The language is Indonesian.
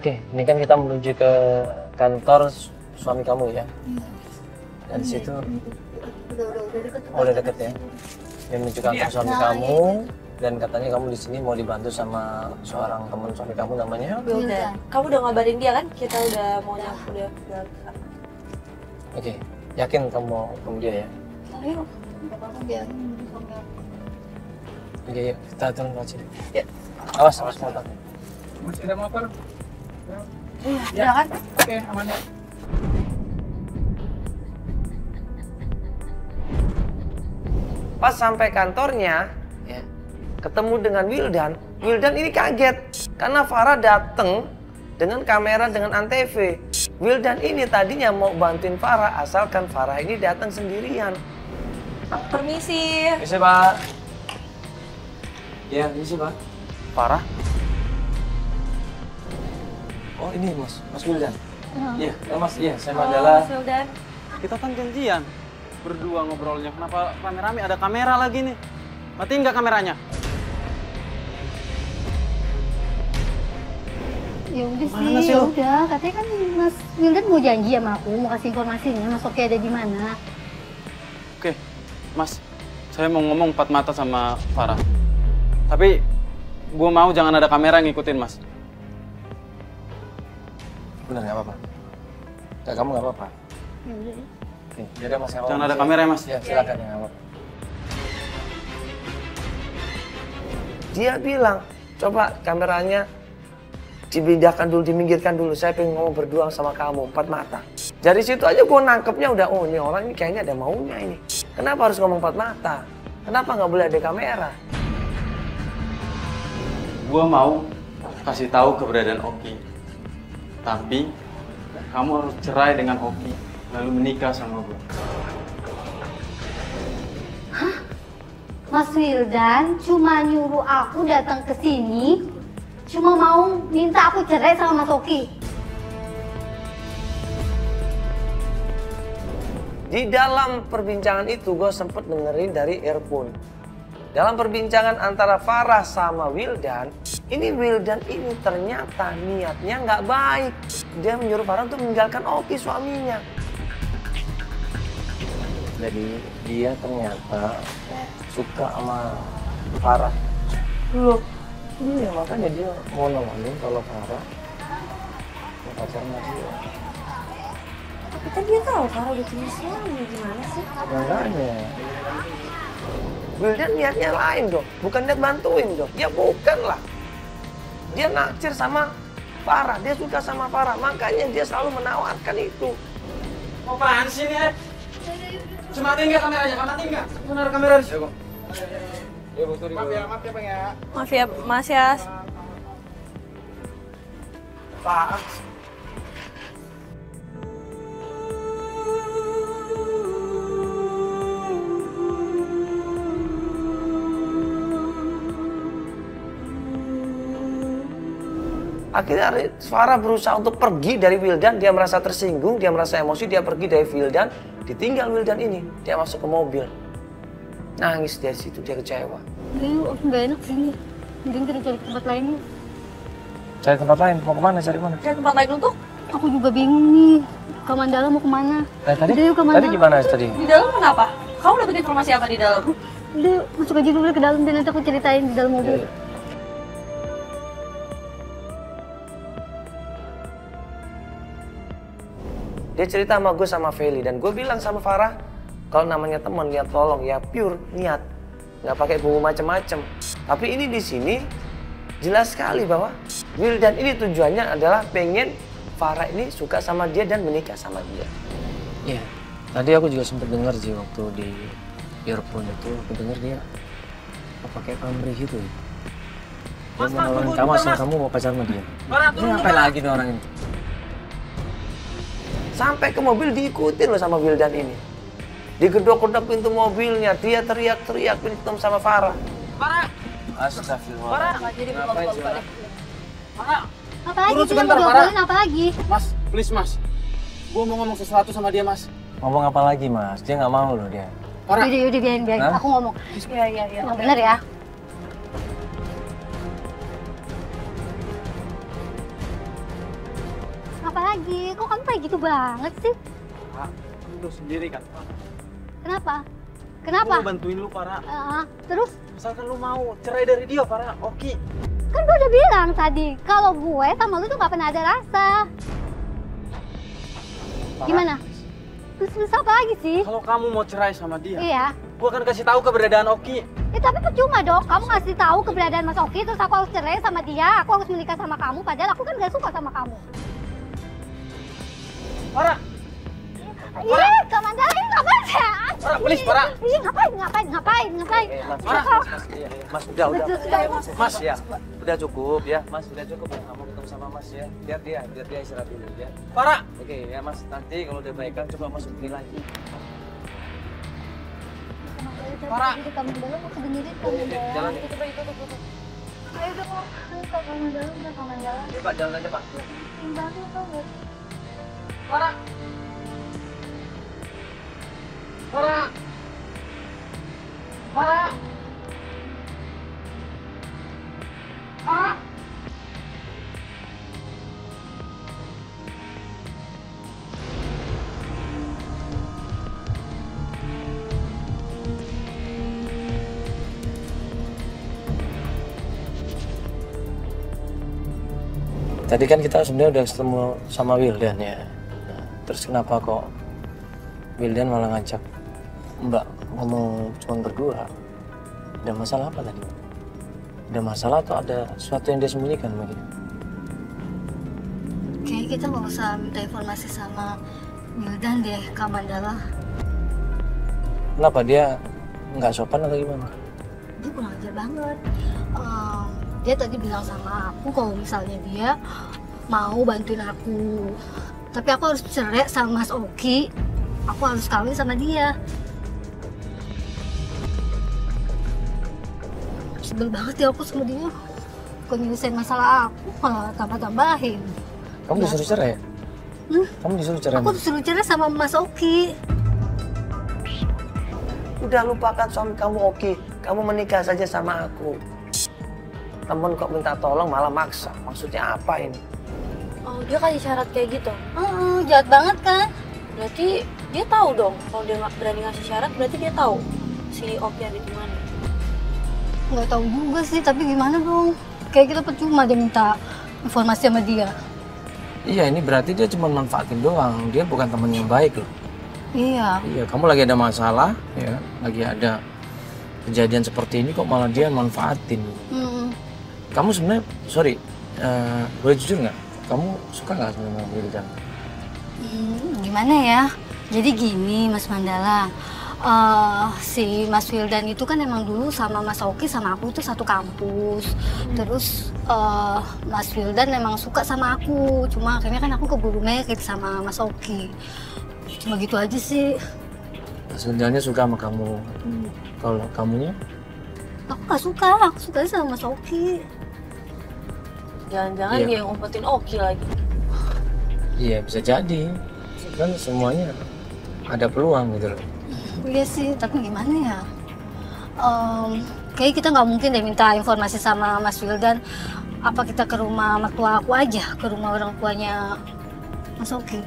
Oke, ini kan kita menuju ke kantor suami kamu ya. Dan di situ udah deket ya. Dia menuju kantor suami kamu dan katanya kamu di sini mau dibantu sama seorang teman suami kamu namanya Wildan. Kamu udah ngabarin dia kan? Kita udah mau nyampe udah. Oke, yakin kamu mau ketemu dia ya? Ayo. Oke, yuk kita turun ke sini. Ya. Awas motor. Masih ada motor? Iya, kan? Oke, aman ya. Pas sampai kantornya, ya, ketemu dengan Wildan. Wildan ini kaget karena Farah datang dengan kamera dengan antv. Wildan ini tadinya mau bantuin Farah asalkan Farah ini datang sendirian. Permisi. Bisa Pak? Ya, bisa Pak. Farah? Oh ini Mas Wildan. Iya, Mas. Iya, saya adalah. Mas Wildan. Kita kan janjian berdua ngobrolnya. Kenapa rame-rame ada kamera lagi nih? Matiin nggak kameranya? Ya udah Mana sih, sih ya lo? udah. Katanya kan Mas Wildan mau janji sama aku, mau kasih informasinya Mas Oki ada di mana. Oke, Mas. Saya mau ngomong empat mata sama Farah. Tapi gue mau jangan ada kamera yang ngikutin, Mas. Benar nggak apa-apa. Kamu nggak apa-apa. Ya udah. Nih, yaudah Mas. Jangan ada kamera ya, Mas. Ya, silakan ya, nggak apa-apa. Dia bilang, coba kameranya dipindahkan dulu, diminggirkan dulu. Saya pengen ngomong berdua sama kamu, empat mata. Dari situ aja gue nangkepnya udah, oh ini orang ini kayaknya ada maunya ini. Kenapa harus ngomong empat mata? Kenapa nggak boleh ada kamera? Gue mau kasih tahu keberadaan Oki. Tapi kamu harus cerai dengan Oki, lalu menikah sama gue. Mas Wildan cuma nyuruh aku datang ke sini, cuma mau minta aku cerai sama Mas Oki. Di dalam perbincangan itu gue sempet dengerin dari earphone. Dalam perbincangan antara Farah sama Wildan, ini Wildan ini ternyata niatnya nggak baik. Dia menyuruh Farah untuk meninggalkan Oki suaminya. Jadi dia ternyata suka sama Farah. Loh, iya makanya dia mau nolongin kalau Farah mau pacaran sama dia. Tapi kan dia tahu Farah udah punya suami, gimana sih? Makanya. Wildan niatnya lain dong, bukan niat bantuin dong. Ya bukan lah. Dia naksir sama Farah, dia suka sama Farah, makanya dia selalu menawarkan itu. Mau apaan sih nih? Cuma matiin nggak kameranya? Matiin nggak? Mana ada kamera di sini? Maaf ya Bang ya. Maaf ya, Mas ya. Pak. Akhirnya Farah berusaha untuk pergi dari Wildan, dia merasa tersinggung, dia merasa emosi, dia pergi dari Wildan, ditinggal Wildan ini, dia masuk ke mobil. Nangis dari situ, dia kecewa. Udah yuk, aku nggak enak sini. Mending kita cari tempat lain yuk. Cari tempat lain, mau kemana, cari mana? Cari tempat lain untuk? Aku juga bingung nih. Ke Mandala mau kemana? Tadi, Udah yuk ke tadi Mandala. gimana tadi? Di dalam kenapa? Kamu dapat informasi apa di dalam? Udah, masuk aja dulu ke dalam dan nanti aku ceritain di dalam mobil. Dia cerita sama gue sama Feli dan gue bilang sama Farah, kalau namanya teman niat tolong ya pure niat, nggak pakai bumbu macem-macem. Tapi ini di sini jelas sekali bahwa Wildan ini tujuannya adalah pengen Farah ini suka sama dia dan menikah sama dia. Iya, tadi aku juga sempat dengar sih waktu di earphone itu, aku dengar dia pakai pamrih gitu ya. Dia mau nawarin kamu asal kamu mau pacaran sama dia. Ini ngapain lagi nih orang ini? Sampai ke mobil diikutin loh sama Wildan ini. Digedok-gedok pintu mobilnya, dia teriak-teriak minta sama Farah. Farah! Astagfirullah. Farah! Jadi Ngapain sih, Farah? Farah! Apa lagi Turun sih? sebentar, Mau Farah. diobrolin apa lagi? Mas, please Mas. Gue mau ngomong sesuatu sama dia, Mas. Ngomong apa lagi, Mas? Dia nggak mau loh dia. Farah! Yaudah, biarin. Hah? Aku ngomong. Iya. Yang bener ya. Apalagi? Kok kamu kayak gitu banget sih? Pak, lu sendiri kan. Kenapa? Aku Kenapa? mau bantuin lu, Farah. Terus? Misalkan lu mau cerai dari dia, Farah, oke. Kan gue udah bilang tadi, kalau gue sama lu tuh gak pernah ada rasa. Farah, Gimana? Terus apa lagi sih? kalau kamu mau cerai sama dia, Iya. gua akan kasih tahu keberadaan Oki. Tapi percuma dong, kamu ngasih tahu keberadaan Mas Oki, terus aku harus cerai sama dia, aku harus menikah sama kamu, padahal aku kan gak suka sama kamu. Farah, Iya, Kak Mandala, ini ngapain sih? Farah, please, Farah. Iya, ngapain? Mas, udah. Mas, Ya, udah cukup ya. Mas, udah cukup ya. Kamu ketemu sama Mas ya. Biar dia istirahat dulu ya. Farah. Oke ya Mas, nanti kalau udah baikan coba Mas hubungi lagi. Farah. Kak Mandala mau sebenarnya Kak Mandala. Jalan. Tutup. Ayo udah mau Kak Mandala, udah Kak Mandala. Iya Pak, jalan aja Pak. Bantu banget. Farah. Farah. Farah. Farah. Tadi kan kita sebenarnya udah ketemu sama Wildan ya. Nah, terus kenapa kok Wildan malah ngajak Mbak ngomong cuma berdua? Ada masalah apa tadi? Ada masalah atau ada sesuatu yang dia sembunyikan mungkin? Kayaknya kita nggak usah minta informasi sama Wildan deh, Kak Mandala. Kenapa dia nggak sopan atau gimana? Dia kurang ajar banget. Dia tadi bilang sama aku kalau misalnya dia mau bantuin aku, tapi aku harus cerai sama Mas Oki. Aku harus kawin sama dia. Sebel banget ya aku sama dia. Kok nyelesain masalah aku malah tambah-tambahin. Kamu disuruh cerai? Kamu disuruh cerai? Aku disuruh cerai sama Mas Oki. Udah lupakan suami kamu Oki. Kamu menikah saja sama aku. Temen kok minta tolong malah maksa. Maksudnya apa ini? Oh, dia kasih syarat kayak gitu. Jahat banget kan? Berarti dia tahu dong. Kalau dia nggak berani ngasih syarat, berarti dia tahu si Oki ada di mana. Nggak tahu juga sih, tapi gimana dong? Kayak kita percuma dia minta informasi sama dia. Iya, ini berarti dia cuma manfaatin doang. Dia bukan temen yang baik loh. Iya. Iya, kamu lagi ada masalah, ya, lagi ada kejadian seperti ini kok malah dia manfaatin. Kamu sebenarnya, sorry, boleh jujur nggak? Kamu suka nggak sama Wildan? Gimana ya? Jadi gini, Mas Mandala. Si Mas Wildan itu kan emang dulu sama Mas Oki sama aku itu satu kampus. Terus Mas Wildan emang suka sama aku. Cuma akhirnya kan aku keburu married sama Mas Oki. Cuma gitu aja sih. Sebenarnya suka sama kamu. Kalau kamunya? Aku gak suka, aku suka sama Mas Oki. Jangan-jangan Iya. dia yang ngumpetin Oki lagi. Iya, bisa jadi. Kan semuanya ada peluang gitu loh. Iya sih, tapi gimana ya? Kayaknya kita nggak mungkin deh minta informasi sama Mas Wildan. Apa kita ke rumah mertua aku aja, ke rumah orang tuanya Mas Oki?